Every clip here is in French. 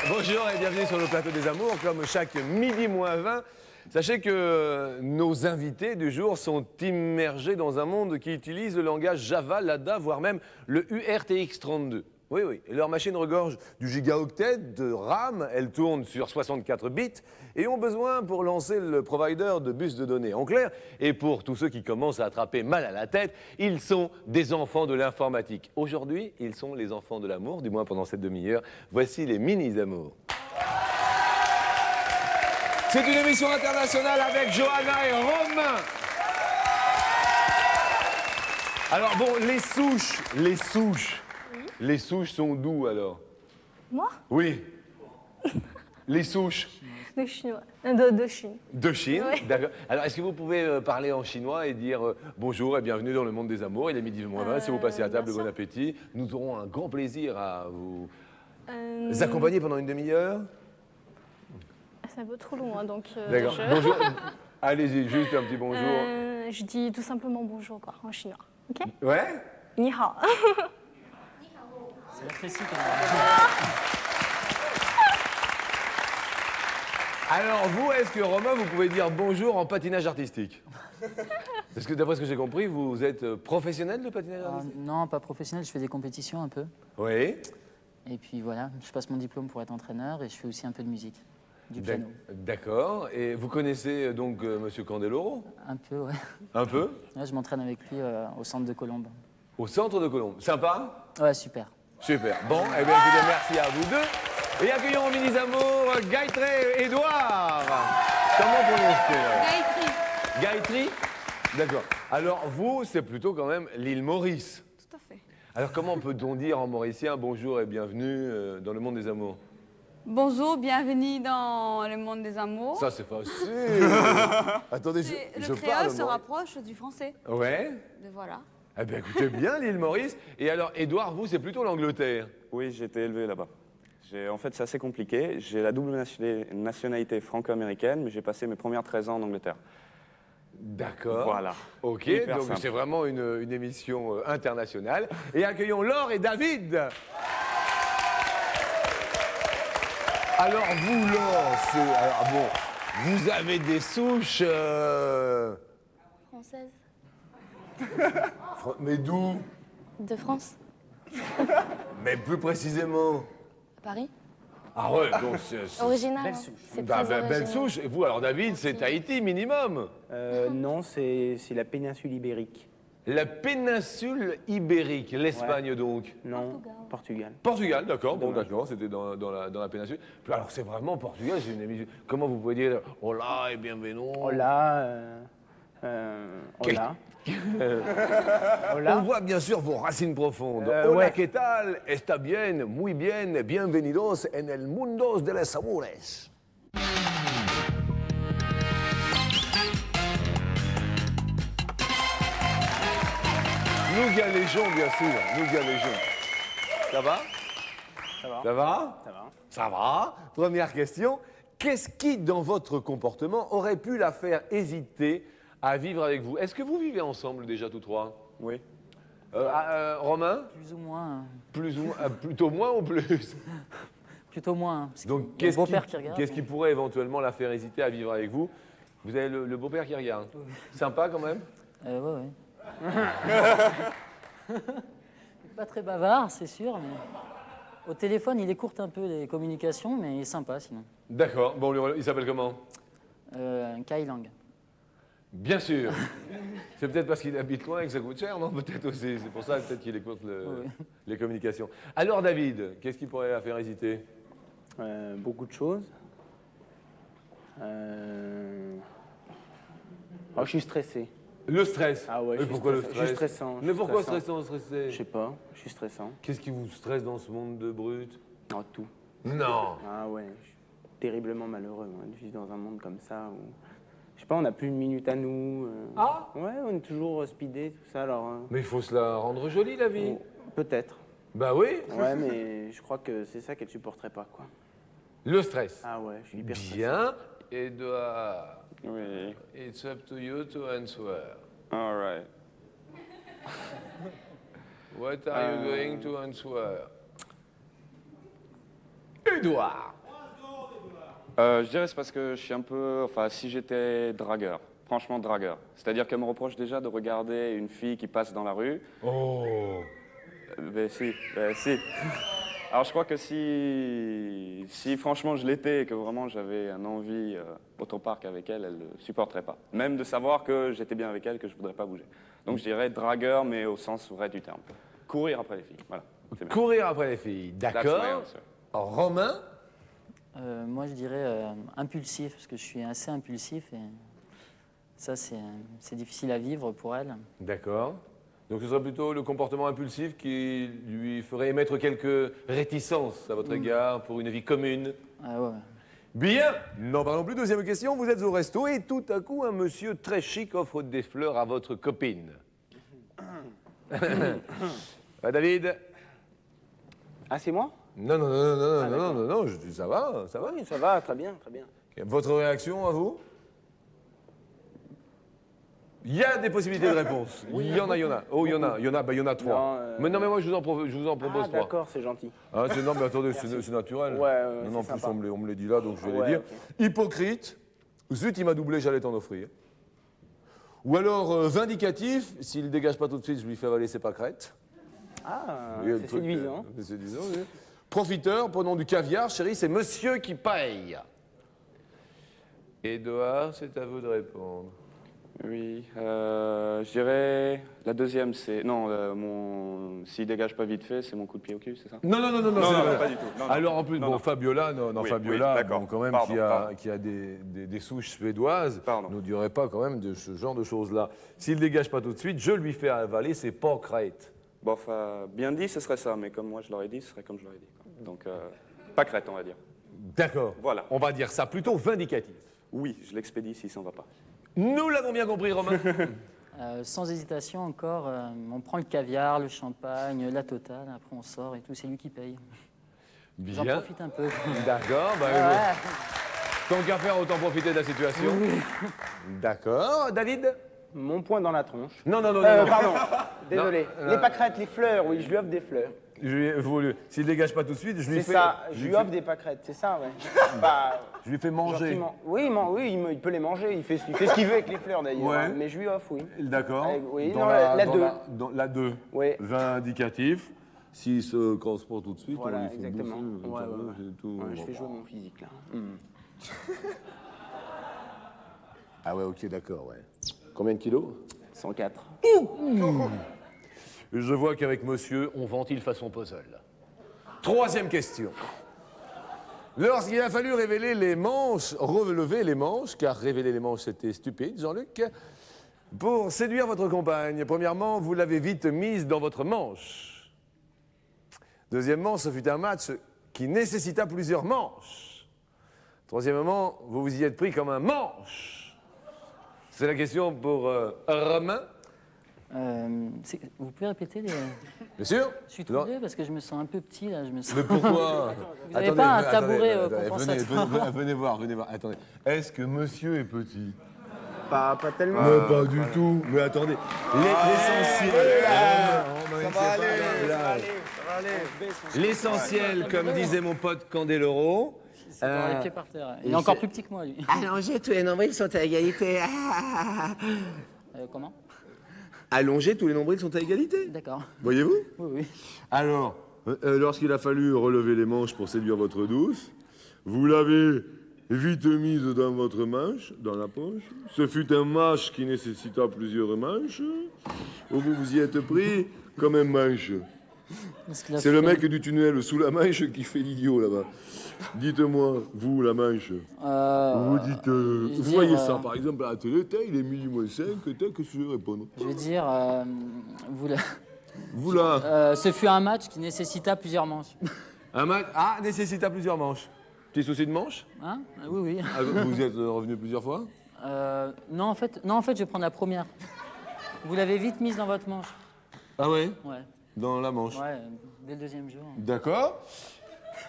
Bonjour et bienvenue sur le plateau des amours. Comme chaque midi moins 20, sachez que nos invités du jour sont immergés dans un monde qui utilise le langage Java, l'ADA, voire même le URTX32. Oui, et leur machine regorge du gigaoctet de RAM, elle tourne sur 64 bits et ont besoin pour lancer le provider de bus de données. En clair, et pour tous ceux qui commencent à attraper mal à la tête, ils sont des enfants de l'informatique. Aujourd'hui, ils sont les enfants de l'amour, du moins pendant cette demi-heure. Voici les mini-amours. C'est une émission internationale avec Johanna et Romain. Alors bon, les souches sont d'où alors? Moi? Oui. Les souches? De Chinois. De Chine. De Chine, Oui. d'accord. Alors, est-ce que vous pouvez parler en chinois et dire bonjour et bienvenue dans le monde des amours? Il est midi moins 20, si vous passez à table, bien bon sûr. appétit. Nous aurons un grand plaisir à vous Euh, accompagner pendant une demi-heure. C'est un peu trop long, hein, donc... D'accord. Bonjour. Allez-y, juste un petit bonjour. je dis tout simplement bonjour, quoi, en chinois. Ok? Ouais? Ni hao. C'est rétréci quand même. Alors vous, est-ce que Romain, vous pouvez dire bonjour en patinage artistique? Parce que d'après ce que j'ai compris, vous êtes professionnel de patinage artistique? Non, pas professionnel, je fais des compétitions un peu. Oui. Et puis voilà, je passe mon diplôme pour être entraîneur et je fais aussi un peu de musique, du piano. D'accord. Et vous connaissez donc Monsieur Candeloro? Un peu, ouais. Un peu? Ouais, je m'entraîne avec lui au centre de Colombes. Au centre de Colombes. Sympa? Ouais, super. Super. Bon, eh bien écoutez, merci à vous deux. Et accueillons en mini-amours Gayatri et Édouard. Comment prononce-t-il? Gayatri. D'accord. Alors vous, c'est plutôt quand même l'île Maurice. Tout à fait. Alors comment peut-on dire en mauricien bonjour et bienvenue dans le monde des amours? Bonjour, bienvenue dans le monde des amours. Ça c'est facile. Attendez, je Le parle. créole se moi. rapproche du français. Ouais. Voilà. Eh bien écoutez bien l'île Maurice. Et alors Édouard, vous, c'est plutôt l'Angleterre. Oui, j'ai été élevé là-bas. En fait, c'est assez compliqué. J'ai la double nationalité franco-américaine, mais j'ai passé mes premières 13 ans en Angleterre. D'accord. Voilà. Ok, Hyper donc simple. c'est vraiment une émission internationale. Et accueillons Laure et David. Alors vous, Laure, vous avez des souches... Française. Mais d'où? De France. Mais plus précisément. Paris. Ah ouais, donc c'est... Original. Belle hein. souche. C'est Bah, très belle original. souche. Et vous, alors David, c'est Tahiti minimum. Non, c'est la péninsule ibérique. La péninsule ibérique, l'Espagne donc. Non, Portugal. Portugal, d'accord, bon Dommage. d'accord, c'était dans la péninsule. Puis alors c'est vraiment Portugal, c'est une émission. Comment vous pouvez dire hola et bienvenue? Hola. Hola. On Hola. voit bien sûr vos racines profondes. Euh, Hola, ouais. ¿qué tal? Está bien, muy bien, bienvenidos en el mundo de los amores. Nous galégeons, bien sûr, nous galégeons. Ça va? Ça va. Ça va? Ça va. Ça va. Première question. Qu'est-ce qui, dans votre comportement, aurait pu la faire hésiter à vivre avec vous? Est-ce que vous vivez ensemble déjà tous trois? Oui. Romain? Plus ou moins, Plus ou moins, plutôt moins ou plus? plutôt moins. Parce Donc qu'il y a le beau-père qui regarde. qu'est-ce qui pourrait éventuellement la faire hésiter à vivre avec vous? Vous avez le beau-père qui regarde. Sympa quand même? Ouais. Pas très bavard, c'est sûr, mais au téléphone, il écourte un peu les communications, mais il est sympa sinon. D'accord. Bon, il s'appelle comment? Kai Lang. Bien sûr. C'est peut-être parce qu'il habite loin et que ça coûte cher, non? Peut-être aussi. C'est pour ça peut-être qu'il écoute Oui. les communications. Alors David, qu'est-ce qui pourrait la faire hésiter? Beaucoup de choses. Oh, je suis stressé. Le stress. Ah ouais, Mais je suis pourquoi le stressé. stress? Je suis stressant. Mais pourquoi stressé? Je sais pas, je suis stressant. Qu'est-ce qui vous stresse dans ce monde de brut? Oh, tout. Non. Ah ouais, je suis terriblement malheureux moi, de vivre dans un monde comme ça où... Je sais pas, on n'a plus une minute à nous. Ah. Ouais, on est toujours speedé, tout ça, alors... Mais il faut se la rendre jolie, la vie. Peut-être. Bah oui, Ouais, mais je crois que c'est ça qu'elle supporterait pas, quoi. le stress. Ah ouais, je suis hyper stressé. Bien. Edouard, Oui. it's up to you to answer. All right. What are you going to answer? Edouard. Je dirais c'est parce que je suis un peu... Enfin, si j'étais dragueur, franchement dragueur. C'est-à-dire qu'elle me reproche déjà de regarder une fille qui passe dans la rue. Oh. Ben si. Alors je crois que si franchement je l'étais et que vraiment j'avais un envie au parc avec elle, elle ne supporterait pas. Même de savoir que j'étais bien avec elle, que je ne voudrais pas bouger. Donc je dirais dragueur, mais au sens vrai du terme. Courir après les filles, voilà. C'est bien. Courir après les filles, That's my d'accord. answer. Romain. Moi, je dirais impulsif, parce que je suis assez impulsif et ça, c'est difficile à vivre pour elle. D'accord. Donc ce serait plutôt le comportement impulsif qui lui ferait émettre quelques réticences à votre égard pour une vie commune. Ah ouais. Bien, n'en parlons plus. Deuxième question, vous êtes au resto et tout à coup un monsieur très chic offre des fleurs à votre copine. David? Ah, c'est moi? Non, non, je dis ça va, ça va. Oui, ça va, très bien, très bien. Votre réaction à vous? Il y a des possibilités de réponse. Il y en a. Oh, il y en a trois. Non, Mais non, mais moi je vous en propose Ah, trois. d'accord, c'est gentil. Ah, non, mais attendez, c'est naturel. Ouais, non, en c'est plus, sympa. on me les dit là, donc je vais Ouais, les dire. ok. Hypocrite. Zut, il m'a doublé, j'allais t'en offrir. Ou alors vindicatif. S'il ne dégage pas tout de suite, je lui fais avaler ses pâquerettes. Ah, Oui, le c'est truc, séduisant. c'est séduisant, oui. Profiteur, prenons du caviar, chérie, c'est monsieur qui paye. Édouard, c'est à vous de répondre. Oui, je dirais la deuxième, c'est... Non, s'il dégage pas vite fait, c'est mon coup de pied au cul, c'est ça? Non, non, pas du tout. Non, non. Alors en plus, Non, bon, non. Fabiola, Oui, Fabiola, oui, d'accord. bon, quand même, Pardon. qui a des souches suédoises, Pardon. ne dirait pas quand même de ce genre de choses-là. S'il dégage pas tout de suite, je lui fais avaler ses pâquerettes. Bon, enfin, bien dit, ce serait ça, mais comme moi je l'aurais dit, ce serait comme je l'aurais dit. Quoi. Donc, pas crête, on va dire. D'accord. Voilà. On va dire ça plutôt vindicatif. Oui, je l'expédie s'il s'en va pas. Nous l'avons bien compris, Romain. Sans hésitation encore, on prend le caviar, le champagne, la totale, après on sort et tout, c'est lui qui paye. J'en Bien. profite un peu. D'accord. Bah, Ouais. tant qu'à faire, autant profiter de la situation. D'accord. David? Mon poing dans la tronche. Non. Pardon, désolé. Non. Les pâquerettes, les fleurs, oui, je lui offre des fleurs. S'il dégage pas tout de suite, je lui C'est fais. ça, je lui offre des pâquerettes, c'est ça, ouais. Bah, Je lui fais manger. gentiment. Oui, il peut les manger, il fait ce qu'il veut avec les fleurs d'ailleurs. Ouais. Mais je lui offre, oui. D'accord. Oui, Dans non, la dans deux. dans la 2. Oui. Vindicatif. S'il se casse pas tout de suite, Voilà, on lui fait exactement. bouffer, Ouais, ça va, ouais. c'est tout. Ouais, je Bon. fais jouer mon physique là. Ah ouais, ok, d'accord, ouais. Combien de kilos? 104. Je vois qu'avec monsieur, on ventile façon puzzle. Troisième question. Lorsqu'il a fallu relever les manches, car révéler les manches c'était stupide, Jean-Luc, pour séduire votre compagne, premièrement, vous l'avez vite mise dans votre manche. Deuxièmement, ce fut un match qui nécessita plusieurs manches. Troisièmement, vous vous y êtes pris comme un manche. C'est la question pour Romain. Vous pouvez répéter les... Bien sûr. Je suis troublé parce que je me sens un peu petit là. Je me sens... Mais pourquoi? Vous n'avez pas un tabouret attendez, compensatoire. venez voir. Attendez. Est-ce que monsieur est petit? Pas tellement. Mais pas du tout. Mais attendez. L'essentiel. L'essentiel, comme disait mon pote Candeloro. C'est avoir les pieds par terre. Il est encore plus petit que moi, lui. Allongés, tous les nombrils sont à égalité. Comment? Allongés, tous les nombrils sont à égalité. D'accord. Voyez-vous? Oui, oui. Alors, lorsqu'il a fallu relever les manches pour séduire votre douce, vous l'avez vite mise dans votre manche, dans la poche. Ce fut un match qui nécessita plusieurs manches, où vous vous y êtes pris comme un manche. C'est le mec du tunnel sous la manche qui fait l'idiot là-bas. Dites-moi, vous, la manche, vous dites, vous dire, voyez ça par exemple à la télé, il est minuit moins 5, qu'est-ce que je vais répondre? Je veux dire, Vous là, ce fut un match qui nécessita plusieurs manches. un match, nécessita plusieurs manches. Petit souci de manche? Hein? Oui, oui. Ah, vous êtes revenu plusieurs fois? Non, en fait, je vais prendre la première. Vous l'avez vite mise dans votre manche. Ah ouais? Ouais. dans la Manche. Ouais, dès le deuxième jour. D'accord.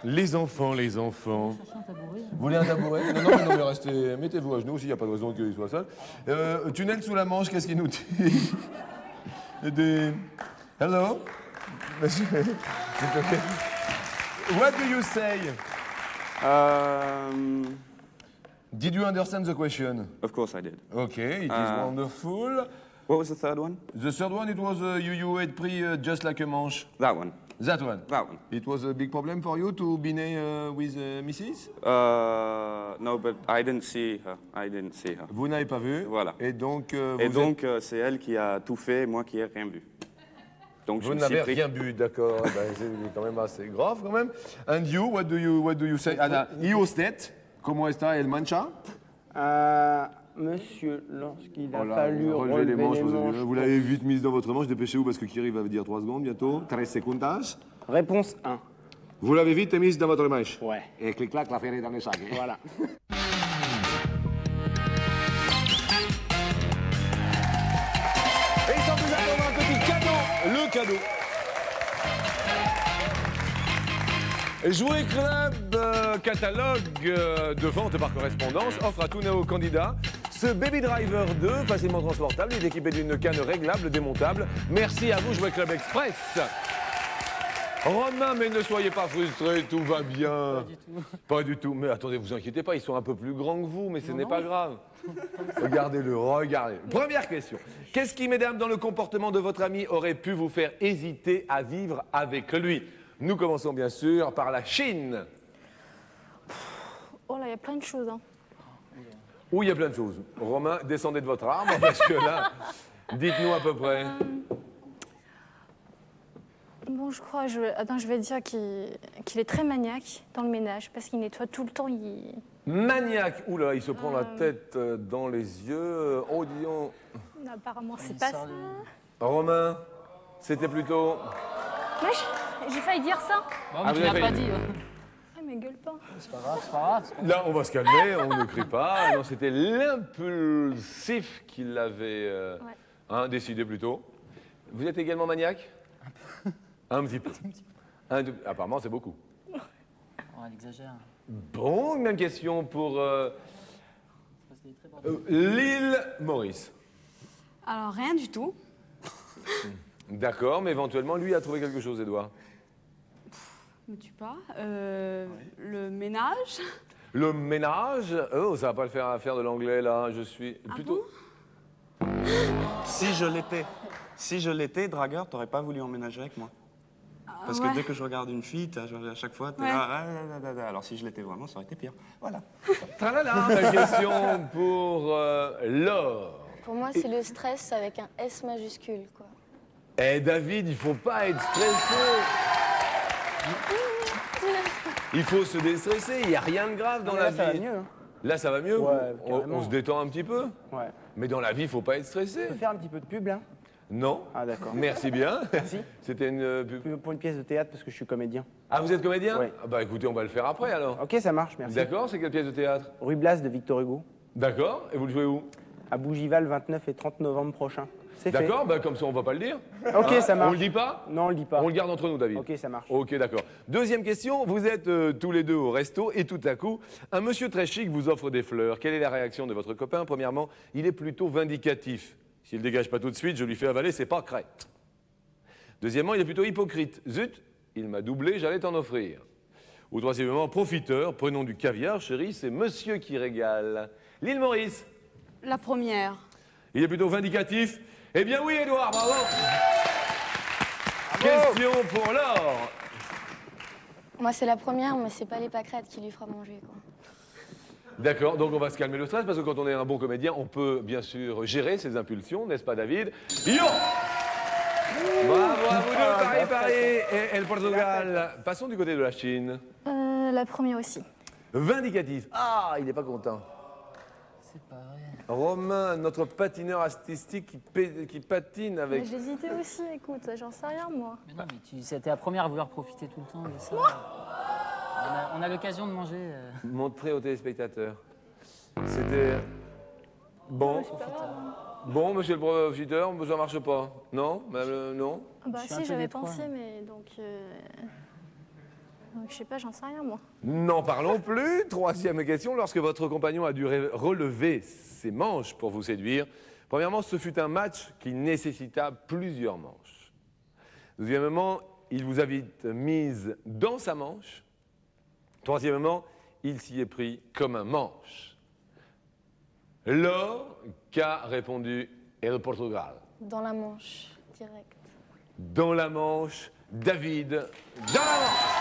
Les enfants, les enfants. Chercher un tabouret. Vous voulez un tabouret? Non, non, mais restez, mettez-vous à genoux aussi, il n'y a pas de raison qu'il soit seul. Tunnel sous la Manche, qu'est-ce qu'il nous dit? Hello? Monsieur, c'est okay. What do you say? Did you understand the question? Of course I did. Okay, it is wonderful. What was the third one? The third one, it was you had pre just like a Manche. That one. That one. That one. It was a big problem for you to be with Mrs. No, but I didn't see her. I didn't see her. Vous n'avez pas vu. Voilà. Et donc, Et donc, c'est elle qui a tout fait, moi qui ai rien vu. Donc, je vous me n'avez suis pris- rien bu, d'accord. Eh ben, c'est quand même assez grave, quand même. And you, what do you say? Anna, io stet, como está el mancha? Monsieur, lorsqu'il a Oh là, fallu relevez les manches, manches vous l'avez vite mise dans votre manche, dépêchez-vous parce que Kiri va vous dire 3 secondes bientôt. 13 secondes. Réponse 1. Vous l'avez vite mise dans votre manche. Ouais. Et clic-clac, la ferrée dans les sacs. Voilà. Et sans plus attendre, un petit cadeau, le cadeau. Jouer Club, catalogue de vente par correspondance, offre à tous nos candidats ce Baby Driver 2, facilement transportable. Il est équipé d'une canne réglable, démontable. Merci à vous, Jouer Club Express. Romain, mais ne soyez pas frustrés, tout va bien. Pas du tout. Pas du tout. Mais attendez, vous inquiétez pas, ils sont un peu plus grands que vous, mais ce Non, n'est non. pas grave. Regardez-le, regardez. Première question. Qu'est-ce qui, mesdames, dans le comportement de votre ami, aurait pu vous faire hésiter à vivre avec lui? Nous commençons bien sûr par la Chine, Oh là, il y a plein de choses. Hein. où il y a plein de choses. Romain, descendez de votre arbre, parce que là, dites-nous à peu près. Bon, je crois, je vais dire qu'il est très maniaque dans le ménage parce qu'il nettoie tout le temps. Maniaque, oula, il se prend la tête dans les yeux. Oh, disons. Apparemment, c'est Il pas sort ça. les- Romain, c'était plutôt. Moi, j'ai failli dire ça. Bon, Ah, mais vous tu l'as avez pas failli. dit. Hein. Ah, mais gueule pas. C'est pas grave, c'est pas grave. c'est pas grave. Là, on va se calmer, on ne crie pas. Non, c'était l'impulsif qui l'avait décidé plutôt. Vous êtes également maniaque? Un petit peu. Apparemment, c'est beaucoup. Oh, elle exagère. Bon, même question pour Parce qu'elle est très bordée. l'île Maurice. Alors, rien du tout. D'accord, mais éventuellement, lui a trouvé quelque chose, Edouard. Me tue pas. Le ménage. Le ménage. Oh, ça va pas le faire de l'anglais, là. Je suis plutôt. Si je l'étais, dragueur, t'aurais pas voulu emménager avec moi. Parce que ouais. dès que je regarde une fille, à chaque fois, t'es Ouais. là. Alors si je l'étais vraiment, ça aurait été pire. Voilà. Tralala. La question pour Laure. Pour moi, c'est le stress avec un S majuscule, quoi. Eh, David, il faut pas être stressé. Il faut se déstresser. Il n'y a rien de grave dans Mais la là, vie. ça va mieux. Hein. Là, ça va mieux. Ouais, on carrément. se détend un petit peu. Ouais. Mais dans la vie, il faut pas être stressé. On peut faire un petit peu de pub, là? Non. Ah, d'accord. Merci bien. Merci. C'était une pub. Pour une pièce de théâtre, parce que je suis comédien. Ah, vous êtes comédien? Oui. Ah bah écoutez, on va le faire après alors. Ok, ça marche, merci. D'accord, c'est quelle pièce de théâtre? Rue Blas de Victor Hugo, D'accord. Et vous le jouez où? à Bougival, 29 et 30 novembre prochain. C'est fait. D'accord, bah comme ça on va pas le dire. Ok, Hein? ça marche. On le dit pas? Non, on le dit pas. On le garde entre nous, David. Ok, ça marche. Ok, d'accord. Deuxième question, vous êtes tous les deux au resto et tout à coup, un monsieur très chic vous offre des fleurs. Quelle est la réaction de votre copain? Premièrement, il est plutôt vindicatif. S'il ne dégage pas tout de suite, je lui fais avaler, c'est pas crête. Deuxièmement, il est plutôt hypocrite. Zut, il m'a doublé, j'allais t'en offrir. Ou troisièmement, profiteur, prenons du caviar, chérie, c'est monsieur qui régale. L'île Maurice, La première. il est plutôt vindicatif. Eh bien oui, Édouard, bravo. Question pour Laure. Moi, c'est la première, mais c'est pas les pâquerettes qui lui fera manger, quoi. D'accord, donc on va se calmer le stress parce que quand on est un bon comédien, on peut bien sûr gérer ses impulsions, n'est-ce pas David? Yo! Bravo à vous deux, Paris, Paris et le Portugal. Passons du côté de la Chine. La première aussi. Vindicatif. Ah, il n'est pas content. C'est pas vrai. Romain, notre patineur artistique qui patine Mais avec... j'hésitais aussi, écoute, j'en sais rien, moi. Mais non, mais c'était la première à vouloir profiter tout le temps de ça. On a l'occasion de manger. Montrer aux téléspectateurs. C'était... Bon. Bon, monsieur le profiteur, ça marche pas. Non? Non? Ah bah Je suis un si, peu j'avais détroit, pensé, là. mais donc je sais pas, j'en sais rien moi. N'en parlons plus. Troisième question. Lorsque votre compagnon a dû relever ses manches pour vous séduire, premièrement, ce fut un match qui nécessita plusieurs manches. Deuxièmement, il vous a vite mise dans sa manche. Troisièmement, il s'y est pris comme un manche. Laure, qu'a répondu El Portugal? Dans la Manche, direct. Dans la Manche, David, dans la Manche.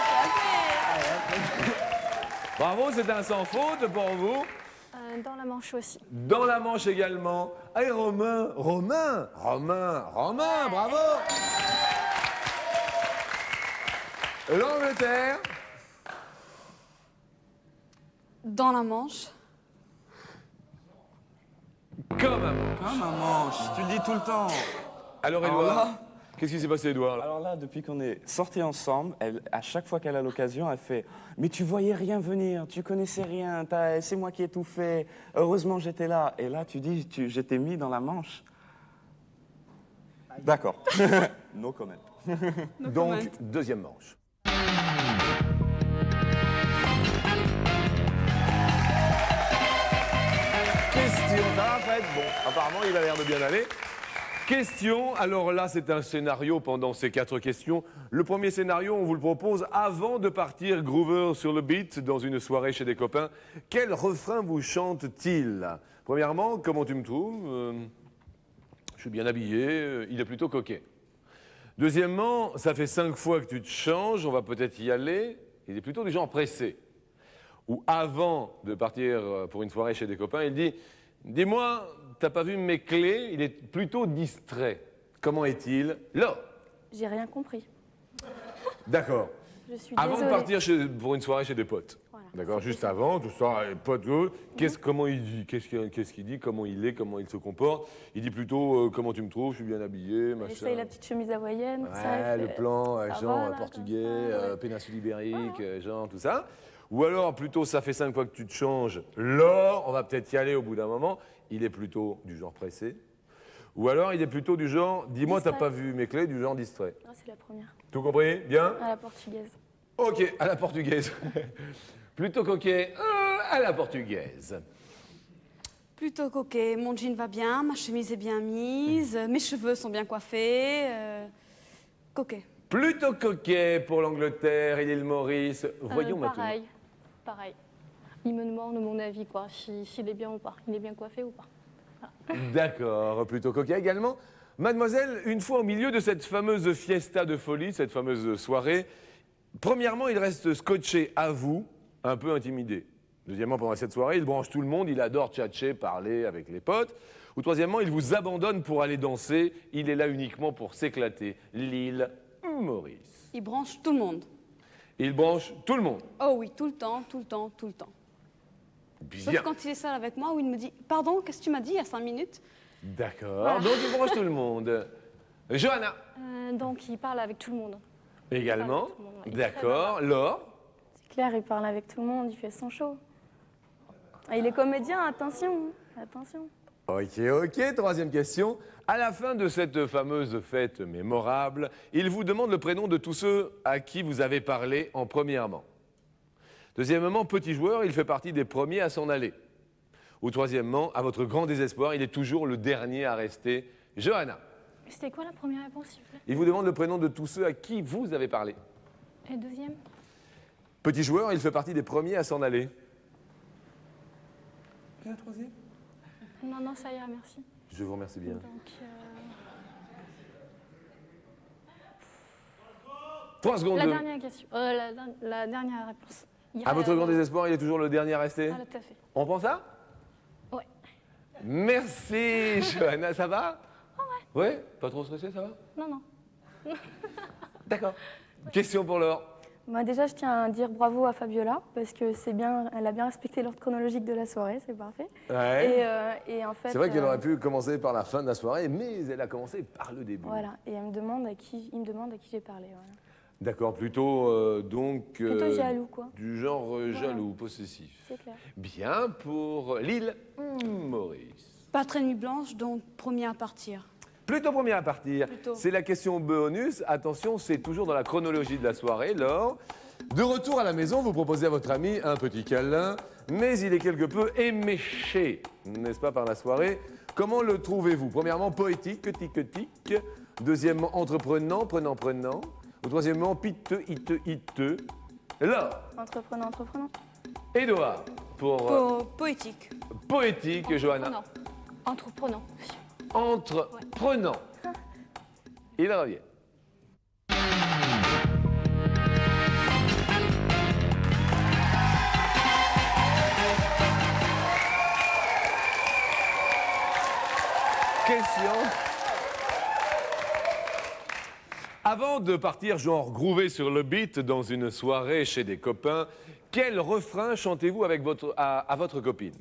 Bravo, c'est un sans faute pour vous. Dans la Manche aussi. Dans la Manche également. Allez, Romain, bravo. L'Angleterre, Dans la Manche. comme un manche. Ah, ma manche, tu le dis tout le temps. Alors, Alors Édouard, là- qu'est-ce qui s'est passé, Édouard là Alors là, depuis qu'on est sortis ensemble, à chaque fois qu'elle a l'occasion, elle fait « Mais tu voyais rien venir, tu connaissais rien, c'est moi qui ai tout fait, heureusement j'étais là. » Et là, tu dis « Je t'ai mis dans la manche. » D'accord. No comment. Donc, deuxième manche. Question, ça va Fred? Bon, apparemment il a l'air de bien aller. Question, alors là c'est un scénario pendant ces 4 questions. Le premier scénario, on vous le propose avant de partir groover sur le beat dans une soirée chez des copains. Quel refrain vous chante-t-il? Premièrement, comment tu me trouves? Je suis bien habillé, il est plutôt coquet. Deuxièmement, ça fait 5 fois que tu te changes, on va peut-être y aller. Il est plutôt du genre pressé. Ou avant de partir pour une soirée chez des copains, il dit « Dis-moi, t'as pas vu mes clés ?» Il est plutôt distrait. Comment est-il? Là. J'ai rien compris. D'accord. Je suis Avant de désolée. partir pour une soirée chez des potes. Voilà, D'accord, c'est juste ça. avant, tout ça, les potes, comment il dit? Qu'est-ce qu'il dit? Comment il est? Comment il se comporte? Il dit plutôt comment tu me trouves? Je suis bien habillé, Il machin. essaye la petite chemise hawaïenne, tout ça. Ouais, il le fait- plan, ça genre va, là, portugais, comme ça, ouais. péninsule ibérique, genre tout ça. Ou alors, plutôt, ça fait 5 fois que tu te changes. Là, on va peut-être y aller au bout d'un moment. Il est plutôt du genre pressé. Ou alors, il est plutôt du genre, dis-moi, t'as Distrait. pas vu mes clés, du genre distrait. Ah, c'est la première. Tout compris? Bien? À la portugaise. Ok, à la portugaise. Plutôt coquet, à la portugaise. Plutôt coquet. Mon jean va bien, ma chemise est bien mise, mes cheveux sont bien coiffés. Coquet. Plutôt coquet pour l'Angleterre et l'île Maurice. Voyons maintenant. Pareil. Il me demande mon avis, quoi, s'il est bien ou pas. Il est bien coiffé ou pas. D'accord, plutôt coquet également. Mademoiselle, une fois au milieu de cette fameuse fiesta de folie, cette fameuse soirée, premièrement, il reste scotché à vous, un peu intimidé. Deuxièmement, pendant cette soirée, il branche tout le monde, il adore tchatcher, parler avec les potes. Ou troisièmement, il vous abandonne pour aller danser, il est là uniquement pour s'éclater. L'île Maurice. Il branche tout le monde. Il branche tout le monde. Oh oui, tout le temps, tout le temps, tout le temps. Sauf Bien. quand il est seul avec moi où il me dit « Pardon, qu'est-ce que tu m'as dit il y a 5 minutes D'accord, Voilà. donc il branche tout le monde. Johanna, Donc il parle avec tout le monde. également. Tout le monde, il est très D'accord, Laure. C'est clair, il parle avec tout le monde, il fait son show. Ah, il est comédien, attention. Attention. Ok, troisième question. À la fin de cette fameuse fête mémorable, il vous demande le prénom de tous ceux à qui vous avez parlé en premièrement. Deuxièmement, petit joueur, il fait partie des premiers à s'en aller. Ou troisièmement, à votre grand désespoir, il est toujours le dernier à rester. Johanna, C'était quoi la première réponse, s'il vous plaît? il vous demande le prénom de tous ceux à qui vous avez parlé. Et deuxième? Petit joueur, il fait partie des premiers à s'en aller. Et un troisième? Non, ça ira, merci. Je vous remercie bien. Donc, 3 secondes. la dernière question. La dernière réponse. À votre grand désespoir, il est toujours le dernier à rester. Ah, tout à fait. On prend ça? Ouais. Merci, Johanna, ça va? Ouais. Pas trop stressé, ça va? Non. D'accord. Question pour Laure. Moi, déjà, je tiens à dire bravo à Fabiola, parce que c'est bien, elle a bien respecté l'ordre chronologique de la soirée, c'est parfait. Ouais. Et en fait. C'est vrai qu'elle aurait pu commencer par la fin de la soirée, mais elle a commencé par le début. Voilà, et il me demande à qui j'ai parlé. Voilà. D'accord, plutôt Plutôt jaloux, quoi. Du genre jaloux, possessif. C'est clair. Bien pour l'île Maurice. Pas très nuit blanche, donc premier à partir. Plutôt premier à partir. Plutôt. C'est la question bonus. Attention, c'est toujours dans la chronologie de la soirée. Laure, de retour à la maison, vous proposez à votre ami un petit câlin, mais il est quelque peu éméché, n'est-ce pas, par la soirée. Comment le trouvez-vous? Premièrement, poétique, tic. Deuxièmement, entreprenant, prenant. Ou troisièmement, hiteux. Laure, Entreprenant. Édouard, pour Poétique. poétique, Johanna. Entreprenant. Entreprenant. Il revient. Question. Avant de partir genre groover sur le beat dans une soirée chez des copains, quel refrain chantez-vous avec à votre copine?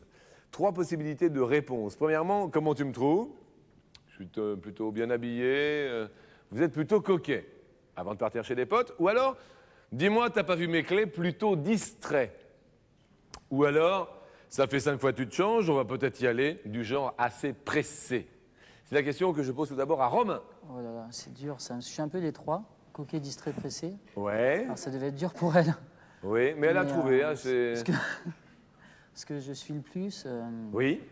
3 possibilités de réponse. Premièrement, comment tu me trouves? Je suis plutôt bien habillé. Vous êtes plutôt coquet avant de partir chez des potes. Ou alors, dis-moi, t'as pas vu mes clés, plutôt distrait. Ou alors, ça fait 5 fois que tu te changes, on va peut-être y aller, du genre assez pressé. C'est la question que je pose tout d'abord à Romain. Oh là là, c'est dur ça. Je suis un peu les trois, coquet, distrait, pressé. Ouais, Alors ça devait être dur pour elle. oui, mais elle a Mais, trouvé. Hein, c'est... Ce que je suis le plus, Oui,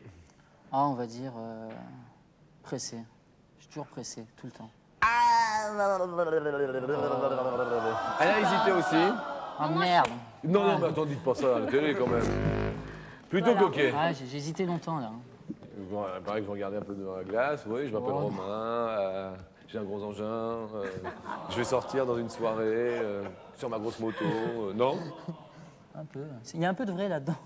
on va dire pressé. Je suis toujours pressé, tout le temps. elle a hésité aussi. Ah merde. Non, mais attends, dites pas ça à la télé quand même. Plutôt Voilà. coquet. Ah, j'ai hésité longtemps là. Bon, il paraît que vous regardez un peu devant la glace. Oui, je m'appelle Oh. Romain, j'ai un gros engin, je vais sortir dans une soirée sur ma grosse moto. Non? Un peu. Il y a un peu de vrai là-dedans.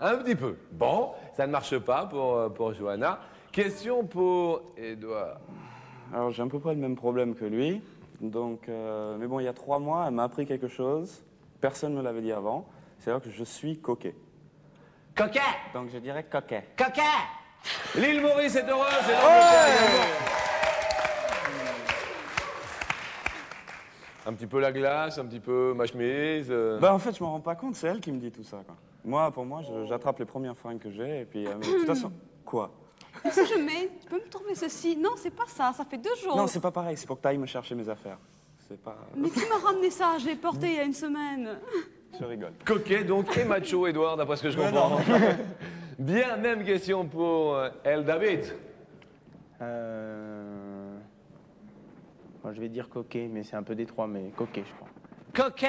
Un petit peu. Bon, ça ne marche pas pour Johanna. Question pour Édouard. Alors j'ai à peu près le même problème que lui. Donc, mais bon, il y a 3 mois, elle m'a appris quelque chose. Personne ne me l'avait dit avant. C'est-à-dire que je suis coquet. Coquet! Donc je dirais coquet. Coquet! L'île Maurice est heureuse, c'est l'Angleterre également. Un petit peu la glace, un petit peu ma chemise. Bah en fait, je m'en rends pas compte, c'est elle qui me dit tout ça, quoi. Moi, pour moi, j'attrape les premières fringues que j'ai et puis de toute façon, quoi? Mais si je mets, tu peux me trouver ceci? Non, c'est pas ça, ça fait 2 jours. Non, c'est pas pareil, c'est pour que tu ailles me chercher mes affaires. C'est pas... Mais qui m'a ramené ça? Je l'ai porté il y a 1 semaine. Je rigole. Coquet donc et macho, Édouard, d'après ce que je comprends. Bien, même question pour El David. Moi, je vais dire coquet, mais c'est un peu des 3, mais coquet, je crois. Coquet!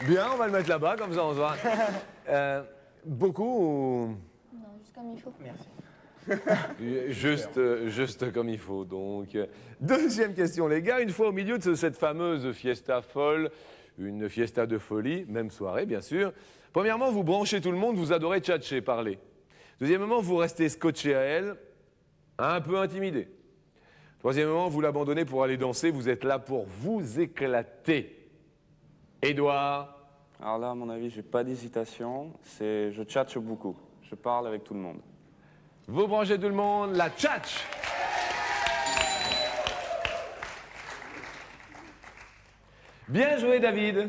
Bien, on va le mettre là-bas, comme ça on se voit. Beaucoup ou... Non, juste comme il faut. Merci. Juste comme il faut, donc. Deuxième question, les gars. Une fois au milieu de cette fameuse fiesta folle, une fiesta de folie, même soirée, bien sûr. Premièrement, vous branchez tout le monde, vous adorez tchatcher, parler. Deuxièmement, vous restez scotché à elle, un peu intimidé. Troisièmement, vous l'abandonnez pour aller danser, vous êtes là pour vous éclater. Édouard? Alors là, à mon avis, j'ai pas d'hésitation. C'est je tchatche beaucoup. Je parle avec tout le monde. Vous branchez tout le monde, la tchatch. Bien joué, David.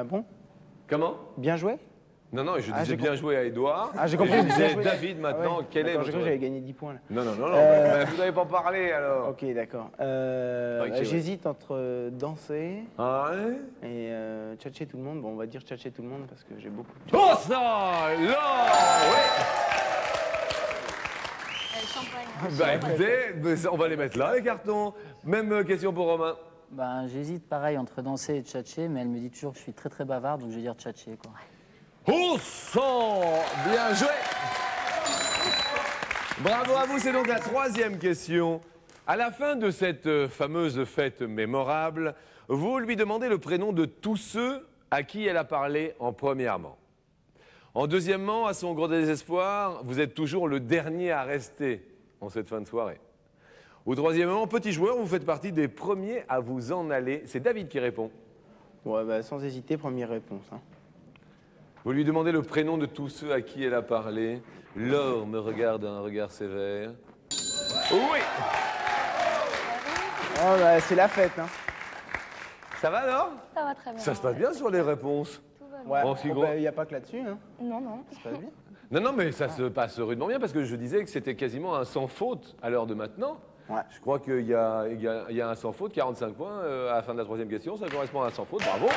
Bon, Comment? bien joué. Non, je disais j'ai bien joué à Édouard. Ah, j'ai Et compris. je disais Bien joué. David maintenant, Ah ouais. quel est D'accord, j'ai cru votre... que j'avais gagné 10 points là. Non, vous n'avez pas parlé alors. Ok, d'accord. Ok, ouais. J'hésite entre danser Ah ouais. et tchatcher tout le monde. Bon, on va dire tchatcher tout le monde parce que j'ai beaucoup. Oh ça là, ouais. Champagne. Bah écoutez, on va les mettre là, les cartons. Même question pour Romain. Ben, j'hésite pareil entre danser et tchatcher, mais elle me dit toujours que je suis très très bavard, donc je vais dire tchatcher quoi. Oh sang, bien joué. Bravo à vous, c'est donc la 3e question. À la fin de cette fameuse fête mémorable, vous lui demandez le prénom de tous ceux à qui elle a parlé en premièrement. En deuxièmement, à son grand désespoir, vous êtes toujours le dernier à rester en cette fin de soirée. Ou troisièmement, petit joueur, vous faites partie des premiers à vous en aller. C'est David qui répond. Ouais, bah, sans hésiter, première réponse. Hein. Vous lui demandez le prénom de tous ceux à qui elle a parlé. Laure me regarde d'un regard sévère. Oui! Oh, bah, c'est la fête. Hein. Ça va, Laure? Ça va très bien. Ça se passe bien sur les réponses. Tout va Ouais, Bon, Figo. il n'y a pas que là-dessus, hein. Non, non. C'est pas bien. Non, mais ça se passe rudement bien parce que je disais que c'était quasiment un sans faute à l'heure de maintenant. Ouais. Je crois qu'il y a un sans faute, 45 points à la fin de la troisième question. Ça correspond à un sans faute. Bravo.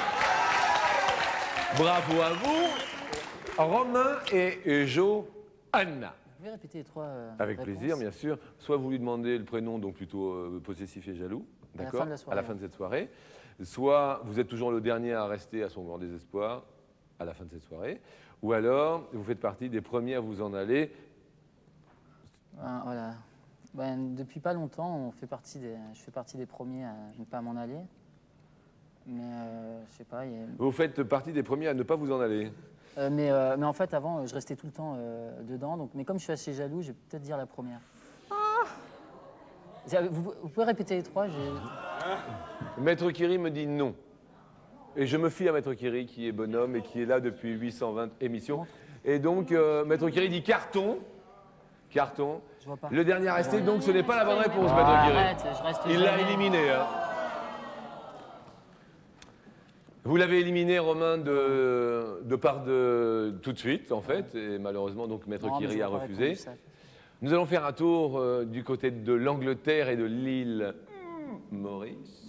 Bravo à vous. Romain et Jo Anna. Vous pouvez répéter les 3 Avec réponses plaisir, bien sûr. Soit vous lui demandez le prénom, donc plutôt possessif et jaloux, À la d'accord, fin de la soirée, à la fin de cette soirée. Soit vous êtes toujours le dernier à rester à son grand désespoir à la fin de cette soirée. Ou alors, vous faites partie des premiers à vous en aller. Voilà. Ben, depuis pas longtemps, je fais partie des premiers à ne pas m'en aller. Mais je sais pas. Vous faites partie des premiers à ne pas vous en aller. Mais en fait, avant, je restais tout le temps dedans. Donc, mais comme je suis assez jaloux, je vais peut-être dire la première. Vous pouvez répéter les 3 Maître Kiri me dit non. Et je me fie à Maître Kiri, qui est bonhomme et qui est là depuis 820 émissions. Et donc, Maître Kiri dit carton. Carton. Je vois pas. Le dernier à rester, donc ce n'est pas la bonne réponse, Maître Kiri. Arrête, je reste Il l'a jamais. éliminé. Hein. Vous l'avez éliminé, Romain, de part de tout de suite, en fait. Et malheureusement, donc, Maître Non, mais Kiri je a vois pas refusé. répondre, ça. Nous allons faire un tour du côté de l'Angleterre et de l'île Maurice.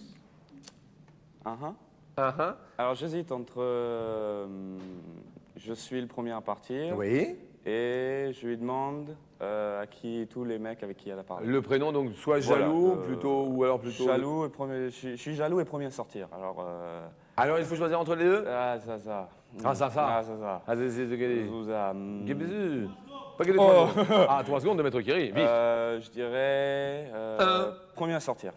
Alors j'hésite entre je suis le premier à partir Oui. et je lui demande à qui tous les mecs avec qui elle a parlé. Le prénom, donc, soit Voilà, jaloux, plutôt, ou alors plutôt... Jaloux et premier, je suis jaloux et premier à sortir. Alors, il faut choisir entre les deux. Ah ça. Ah, ça. Ah ça. Ah, c'est Zouza, Pas que des Oh. 3 secondes. Ah, 3 secondes de Maître Kiri, vif. je dirais premier à sortir.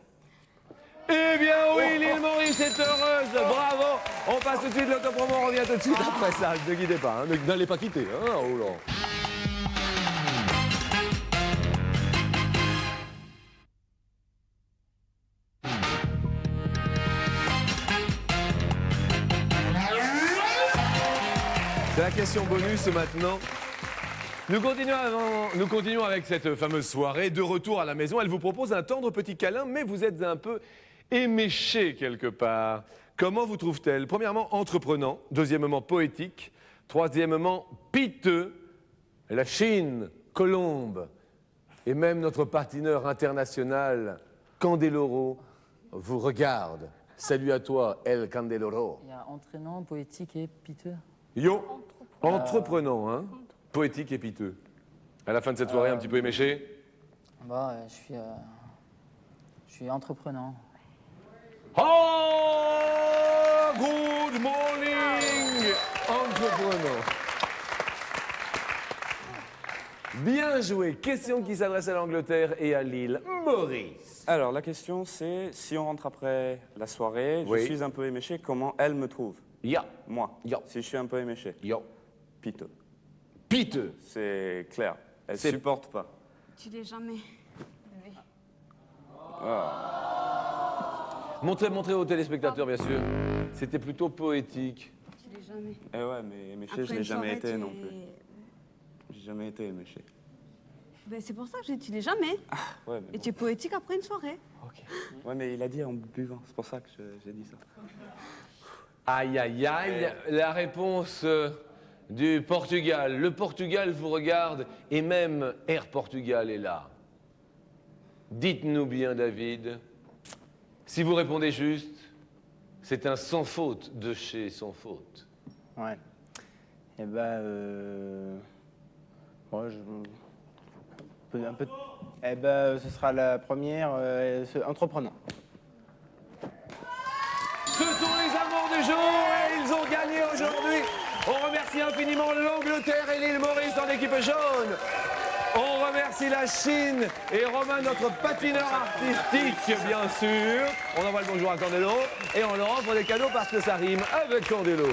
Eh bien oui, l'île Maurice est heureuse, bravo. On passe tout de suite l'autopromo, on revient tout de suite après ça. Ne quittez pas, hein. N'allez pas quitter. Hein. Oh là. C'est la question bonus maintenant. Nous continuons avec cette fameuse soirée. De retour à la maison, elle vous propose un tendre petit câlin, mais vous êtes un peu éméché quelque part. Comment vous trouve-t-elle? Premièrement, entreprenant. Deuxièmement, poétique. Troisièmement, piteux. La Chine, Colombe. Et même notre patineur international, Candeloro, vous regarde. Salut à toi, El Candeloro. Il y a entraînant, poétique et piteux. Yo, entreprenant, hein? Poétique et piteux. À la fin de cette soirée, un petit peu éméché? Bah, je suis entreprenant. Oh, good morning, entreprenant. Bien joué. Question qui s'adresse à l'Angleterre et à l'île Maurice. Alors la question c'est si on rentre après la soirée, Oui. je suis un peu éméché, comment elle me trouve? Ya, Moi. Yo. Si je suis un peu éméché. yo. Piteux. Piteux. C'est clair. Elle C'est- supporte pas. Tu l'es jamais. Montrez aux téléspectateurs, bien sûr. C'était plutôt poétique. Tu l'es jamais. Eh ouais, mais éméché, Après je l'ai une jamais soirée, été tu non es- plus. J'ai jamais été éméché. Ben, c'est pour ça que je dis tu l'es jamais. Ouais, mais Et bon. tu es poétique après une soirée. Ouais, mais il a dit en buvant, c'est pour ça que j'ai dit ça. Aïe, aïe, aïe. La réponse du Portugal. Le Portugal vous regarde et même Air Portugal est là. Dites-nous bien, David. Si vous répondez juste, c'est un sans faute de chez sans faute. Ouais. Eh ben, bon, un peu. Eh ben, ce sera la première, entreprenant. Ce sont les amours du jour et ils ont gagné aujourd'hui. On remercie infiniment l'Angleterre et l'île Maurice en équipe jaune. On remercie la Chine et Romain, notre patineur artistique, bien sûr. On envoie le bonjour à Candeloro et on leur offre des cadeaux parce que ça rime avec Candeloro.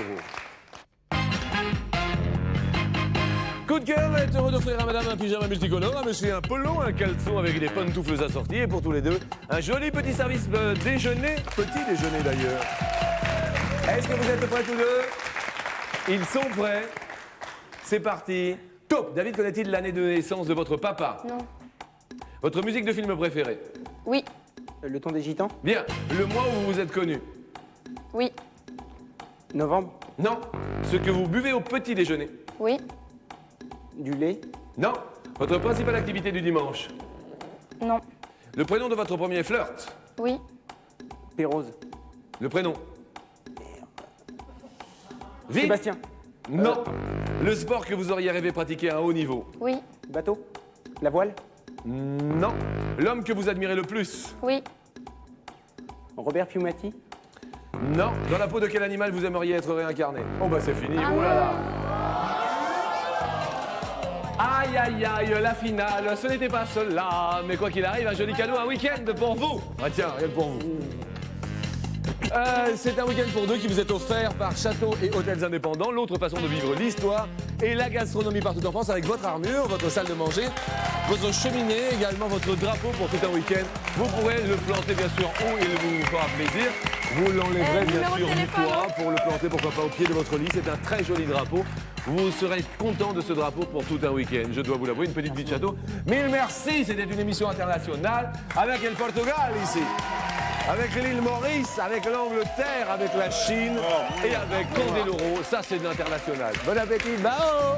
Coup de cœur va être heureux d'offrir à madame un pyjama multicolore, à monsieur un polo, un caleçon avec des pantoufles assorties et pour tous les deux, un joli petit service déjeuner, petit déjeuner d'ailleurs. Est-ce que vous êtes prêts tous deux? Ils sont prêts. C'est parti. Top. David, connaît-il l'année de naissance de votre papa? Non. Votre musique de film préférée? Oui. Le ton des gitans? Bien. Le mois où vous vous êtes connus? Oui. Novembre? Non. Ce que vous buvez au petit déjeuner. Oui. Du lait. Non. Votre principale activité du dimanche. Non. Le prénom de votre premier flirt. Oui. Pérose. Le prénom. Vite. Sébastien. Non. Le sport que vous auriez rêvé pratiquer à un haut niveau. Oui. Bateau. La voile. Non. L'homme que vous admirez le plus. Oui. Robert Piumati. Non. Dans la peau de quel animal vous aimeriez être réincarné? Oh bah c'est fini, oh là là. Aïe aïe aïe, la finale, ce n'était pas cela. Mais quoi qu'il arrive, un joli cadeau, un week-end pour vous. Ah tiens, rien que pour vous. C'est un week-end pour deux qui vous est offert par Châteaux et Hôtels Indépendants. L'autre façon de vivre l'histoire et la gastronomie partout en France avec votre armure, votre salle de manger, votre cheminée, également votre drapeau pour tout un week-end. Vous pourrez le planter bien sûr où il vous fera plaisir. Vous l'enlèverez bien sûr du toit pour le planter pourquoi pas au pied de votre lit. C'est un très joli drapeau. Vous serez content de ce drapeau pour tout un week-end. Je dois vous l'avouer, une petite vie de château. Mille merci, c'était une émission internationale avec le Portugal ici. Avec l'île Maurice, avec l'Angleterre, avec la Chine et avec Candeloro. Ça, c'est de l'international. Bon appétit, bao!